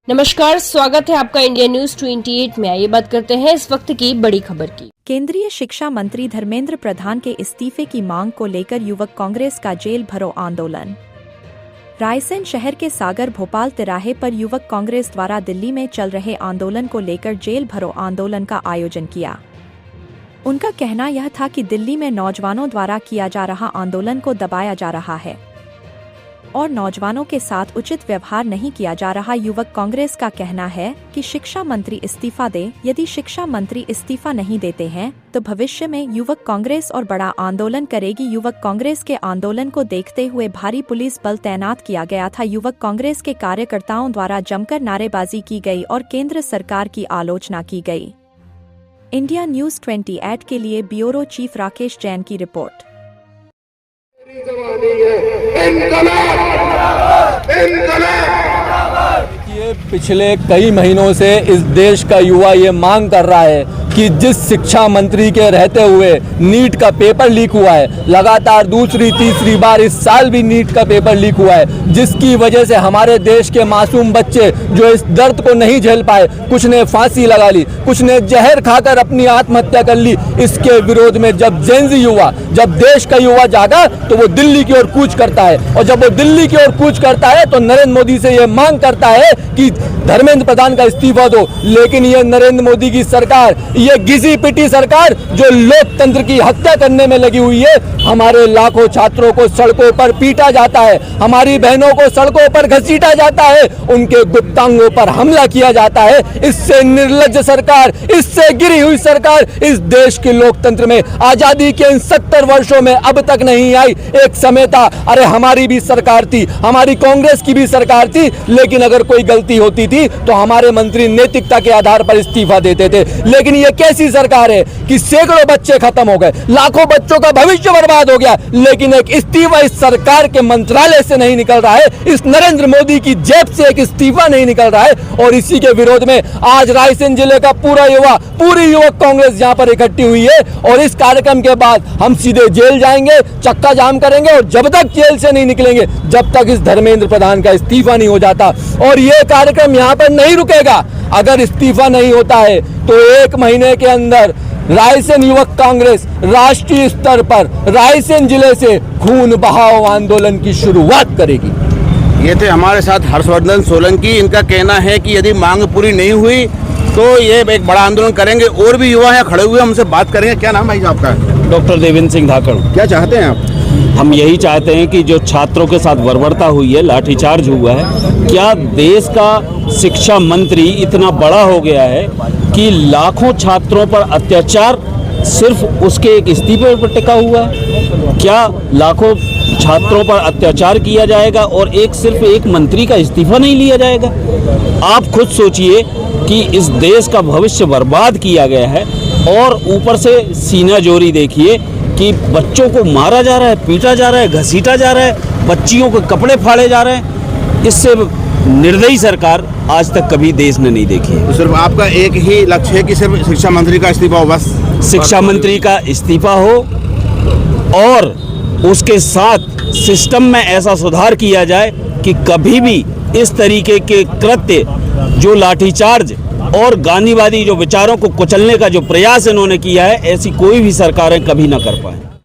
नमस्कार, स्वागत है आपका इंडिया न्यूज 28 में। आइए बात करते हैं इस वक्त की बड़ी खबर की। केंद्रीय शिक्षा मंत्री धर्मेंद्र प्रधान के इस्तीफे की मांग को लेकर युवक कांग्रेस का जेल भरो आंदोलन। रायसेन शहर के सागर भोपाल तिराहे पर युवक कांग्रेस द्वारा दिल्ली में चल रहे आंदोलन को लेकर जेल भरो आंदोलन का आयोजन किया। उनका कहना यह था कि दिल्ली में नौजवानों द्वारा किया जा रहा आंदोलन को दबाया जा रहा है और नौजवानों के साथ उचित व्यवहार नहीं किया जा रहा। युवक कांग्रेस का कहना है कि शिक्षा मंत्री इस्तीफा दे। यदि शिक्षा मंत्री इस्तीफा नहीं देते हैं तो भविष्य में युवक कांग्रेस और बड़ा आंदोलन करेगी। युवक कांग्रेस के आंदोलन को देखते हुए भारी पुलिस बल तैनात किया गया था। युवक कांग्रेस के कार्यकर्ताओं द्वारा जमकर नारेबाजी की गई और केंद्र सरकार की आलोचना की गई। इंडिया न्यूज 28 के लिए ब्यूरो चीफ राकेश जैन की रिपोर्ट। ये पिछले कई महीनों से इस देश का युवा ये मांग कर रहा है कि जिस शिक्षा मंत्री के रहते हुए नीट का पेपर लीक हुआ है, लगातार दूसरी तीसरी बार इस साल भी नीट का पेपर लीक हुआ है, जिसकी वजह से हमारे देश के मासूम बच्चे जो इस दर्द को नहीं झेल पाए, कुछ ने फांसी लगा ली, कुछ ने जहर खाकर अपनी आत्महत्या कर ली। इसके विरोध में जब जेनजी युवा, जब देश का युवा जागा तो वो दिल्ली की ओर कूच करता है, और जब वो दिल्ली की ओर कूच करता है तो नरेंद्र मोदी से ये मांग करता है कि धर्मेंद्र प्रधान का इस्तीफा दो। लेकिन ये नरेंद्र मोदी की सरकार, ये घिसी पिटी सरकार जो लोकतंत्र की हत्या करने में लगी हुई है। हमारे लाखों छात्रों को सड़कों पर पीटा जाता है, हमारी बहनों को सड़कों पर घसीटा जाता है, उनके गुप्तांगों पर हमला किया जाता है। इससे निर्लज्ज सरकार, इससे गिरी हुई सरकार इस देश के लोकतंत्र में आजादी के इन 70 वर्षों में अब तक नहीं आई। एक समय था, अरे हमारी भी सरकार थी, हमारी कांग्रेस की भी सरकार थी, लेकिन अगर कोई गलती होती थी तो हमारे मंत्री नैतिकता के आधार पर इस्तीफा देते थे। लेकिन ये कैसी सरकार है कि सैकड़ों बच्चे खत्म हो गए, लाखों बच्चों का भविष्य बर्बाद हो गया, लेकिन एक इस्तीफा इस सरकार के मंत्रालय से नहीं निकल रहा है, इस नरेंद्र मोदी की जेब से एक इस्तीफा नहीं निकल रहा है। और इसी के विरोध में आज रायसेन जिले का पूरी युवक कांग्रेस यहाँ पर इकट्ठी हुई है। और इस कार्यक्रम के बाद हम सीधे जेल जाएंगे, चक्का जाम करेंगे, और जब तक जेल से नहीं निकलेंगे, जब तक इस धर्मेंद्र प्रधान का इस्तीफा नहीं हो जाता। और ये कार्यक्रम यहाँ पर नहीं रुकेगा। अगर इस्तीफा नहीं होता है तो 1 महीने के अंदर रायसेन युवक कांग्रेस राष्ट्रीय स्तर पर रायसेन जिले से खून बहाव आंदोलन की शुरुआत करेगी। ये थे हमारे साथ हर्षवर्धन सोलंकी। इनका कहना है कि यदि मांग पूरी नहीं हुई तो ये एक बड़ा आंदोलन करेंगे। और भी युवा यहाँ खड़े हुए, हमसे बात करेंगे। क्या नाम भाई आपका? डॉक्टर देवेंद्र सिंह धाकड़। क्या चाहते हैं आप? हम यही चाहते हैं कि जो छात्रों के साथ बर्बरता हुई है, लाठीचार्ज हुआ है, क्या देश का शिक्षा मंत्री इतना बड़ा हो गया है कि लाखों छात्रों पर अत्याचार सिर्फ उसके एक इस्तीफे पर टिका हुआ है? क्या लाखों छात्रों पर अत्याचार किया जाएगा और सिर्फ एक मंत्री का इस्तीफा नहीं लिया जाएगा? आप खुद सोचिए कि इस देश का भविष्य बर्बाद किया गया है, और ऊपर से सीना जोरी देखिए कि बच्चों को मारा जा रहा है, पीटा जा रहा है, घसीटा जा रहा है, बच्चियों के कपड़े फाड़े जा रहे हैं। इससे निर्दयी सरकार आज तक कभी देश ने नहीं देखी है। तो सिर्फ आपका एक ही लक्ष्य है कि सिर्फ शिक्षा मंत्री का इस्तीफा हो? बस शिक्षा मंत्री का इस्तीफा हो और उसके साथ सिस्टम में ऐसा सुधार किया जाए कि कभी भी इस तरीके के कृत्य, जो लाठीचार्ज और गांधीवादी जो विचारों को कुचलने का जो प्रयास इन्होंने किया है, ऐसी कोई भी सरकारें कभी ना कर पाए।